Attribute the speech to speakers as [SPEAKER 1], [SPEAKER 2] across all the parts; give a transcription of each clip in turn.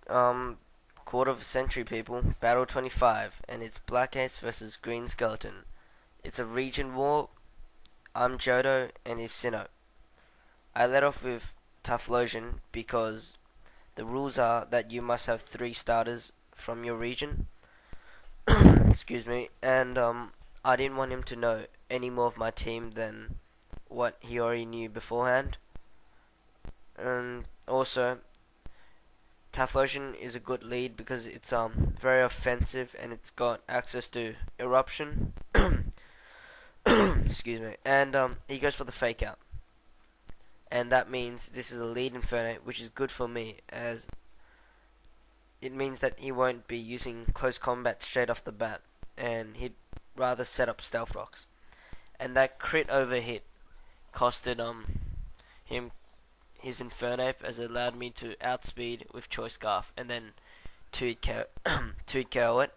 [SPEAKER 1] quarter of a century, people. Battle 25, and it's Blackace versus Greenskeleton. It's a region war. I'm Jodo, and he's Sinnoh. I let off with Typhlosion because the rules are that you must have 3 starters from your region. Excuse me, and I didn't want him to know any more of my team than what he already knew beforehand. And also, Typhlosion is a good lead because it's very offensive and it's got access to eruption. Excuse me, and he goes for the fake out, and that means this is a lead Inferno, which is good for me as it means that he won't be using close combat straight off the bat, and he'd rather set up stealth rocks. And that crit over hit costed him his Infernape as it allowed me to outspeed with Choice Scarf and then 2 KO it.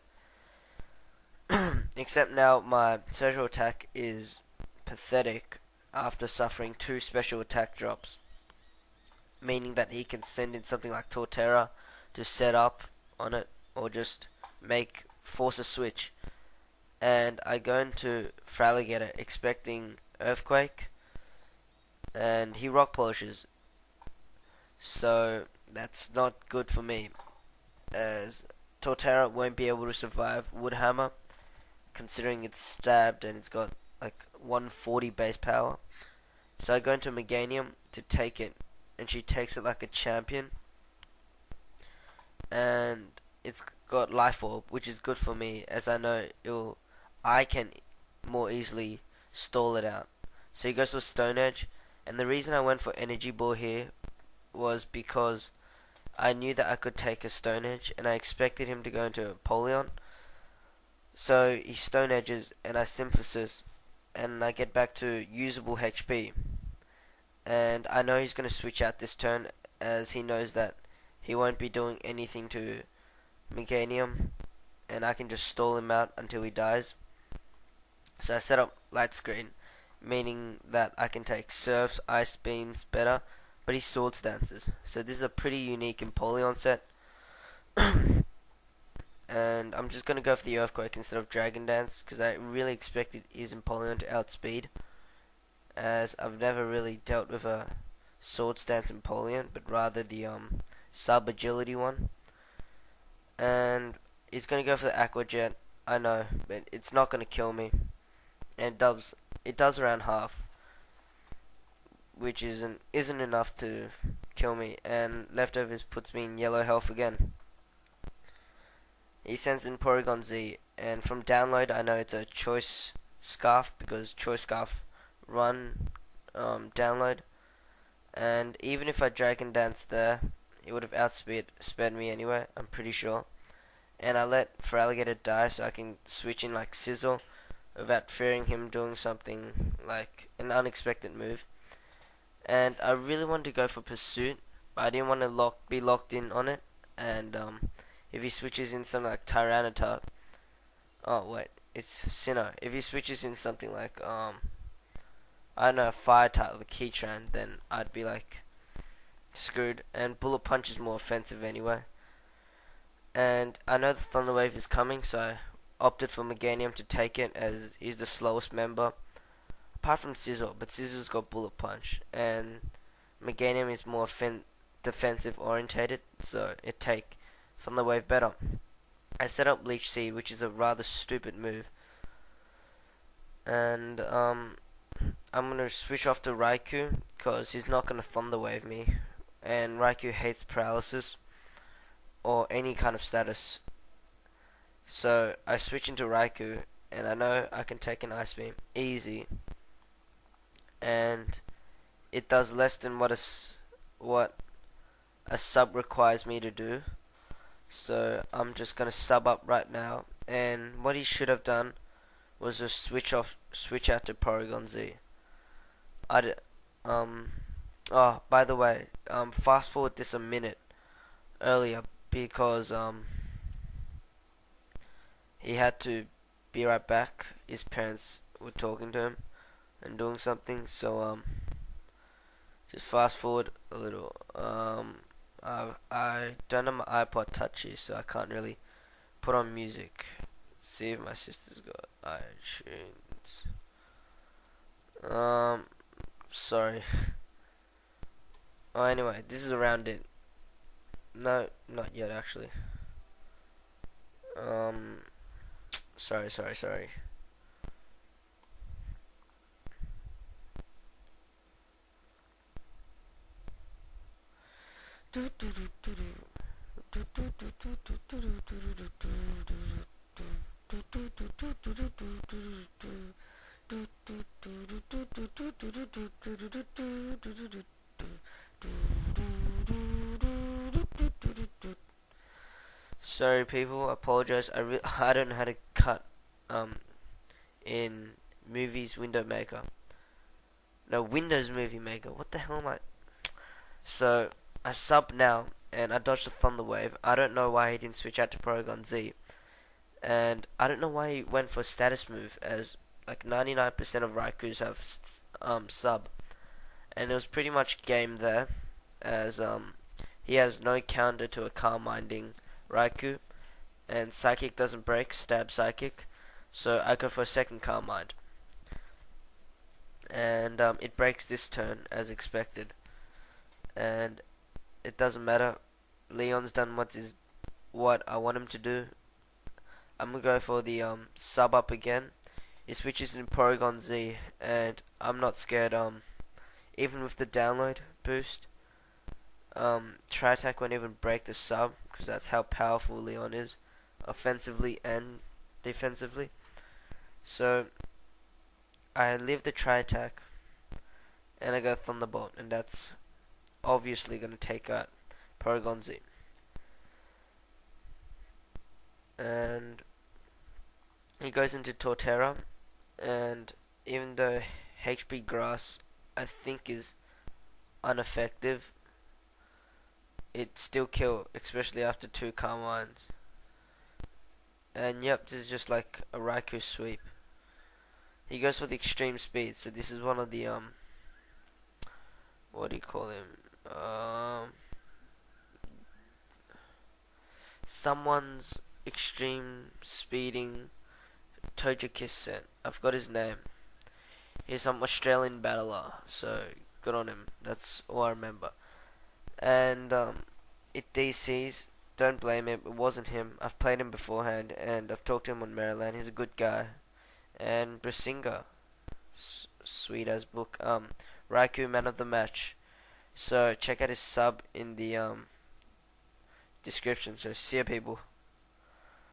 [SPEAKER 1] Except now my special attack is pathetic after suffering 2 special attack drops, meaning that he can send in something like Torterra to set up on it or just force a switch. And I go into Fraligator expecting Earthquake, and he rock polishes, so that's not good for me as Torterra won't be able to survive Wood Hammer considering it's stabbed and it's got like 140 base power. So I go into Meganium to take it, and she takes it like a champion, and it's got Life Orb, which is good for me as I know I can more easily stall it out. So he goes for Stone Edge, and the reason I went for Energy Ball here was because I knew that I could take a Stone Edge, and I expected him to go into Apollyon. So he Stone Edges, and I Symphysis, and I get back to usable HP. And I know he's going to switch out this turn, as he knows that he won't be doing anything to Meganium, and I can just stall him out until he dies. So I set up Light Screen, meaning that I can take Surfs, Ice Beams better, but he Swords Dances. So this is a pretty unique Empoleon set. And I'm just going to go for the Earthquake instead of Dragon Dance, because I really expected his Empoleon to outspeed, as I've never really dealt with a Swords Dance Empoleon, but rather the sub agility one. And he's going to go for the Aqua Jet, I know, but it's not going to kill me, and it does around half, which isn't enough to kill me, and Leftovers puts me in yellow health again. He sends in Porygon-Z, and from download I know it's a Choice Scarf because Choice Scarf run download, and even if I Dragon Dance there, it would have outsped me anyway, I'm pretty sure. And I let Feraligatr die so I can switch in like Sizzle without fearing him doing something like an unexpected move. And I really wanted to go for Pursuit, but I didn't want to be locked in on it, and if he switches in something like Tyranitar, oh wait, it's Sinnoh. If he switches in something like I don't know, a fire type like Keytran, then I'd be like screwed. And Bullet Punch is more offensive anyway. And I know the Thunder Wave is coming, so I opted for Meganium to take it as he's the slowest member, apart from Sizzle. But Sizzle's got Bullet Punch, and Meganium is more defensive orientated, so it take Thunder Wave better. I set up Leech Seed, which is a rather stupid move, and I'm gonna switch off to Raikou because he's not gonna Thunder Wave me, and Raikou hates paralysis or any kind of status. So I switch into Raikou, and I know I can take an Ice Beam easy, and it does less than what a sub requires me to do. So I'm just gonna sub up right now, and what he should have done was just switch out to Porygon-Z. Oh, by the way, fast forward this a minute earlier because he had to be right back. His parents were talking to him and doing something, so just fast forward a little. I don't have my iPod Touchy, so I can't really put on music. See if my sister's got iTunes. Sorry. Oh, anyway, this is around it. No, not yet actually. Sorry. Sorry, people. I apologize. I don't know how to cut in Movies Window Maker. No, Windows Movie Maker. What the hell am I? So I sub now, and I dodged the Thunder Wave. I don't know why he didn't switch out to Porygon-Z, and I don't know why he went for status move, as like 99% of Raiku's have sub, and it was pretty much game there, as he has no counter to a calm minding Raikou, and Psychic doesn't break, stab Psychic, so I go for a second calm mind, and it breaks this turn as expected, and it doesn't matter. Leon's done what I want him to do. I'm gonna go for the sub up again. He switches in Porygon-Z, and I'm not scared. Even with the download boost, Tri-Attack won't even break the sub, because that's how powerful Leon is, offensively and defensively. So I leave the Tri-Attack, and I go Thunderbolt, and that's obviously going to take out Porygon-Z. And he goes into Torterra, and even though HP Grass I think is ineffective, it still kill, especially after 2 Calm Minds. And yep, this is just like a Raikou sweep. He goes for the extreme speed, so this is one of the what do you call him? Someone's extreme speeding Togekiss set. I forgot his name. He's some Australian battler, so good on him. That's all I remember. And it DCs. Don't blame him. It wasn't him. I've played him beforehand, and I've talked to him on Maryland. He's a good guy. And Brasinga, sweet as book. Raikou man of the match. So check out his sub in the description. So see ya, people.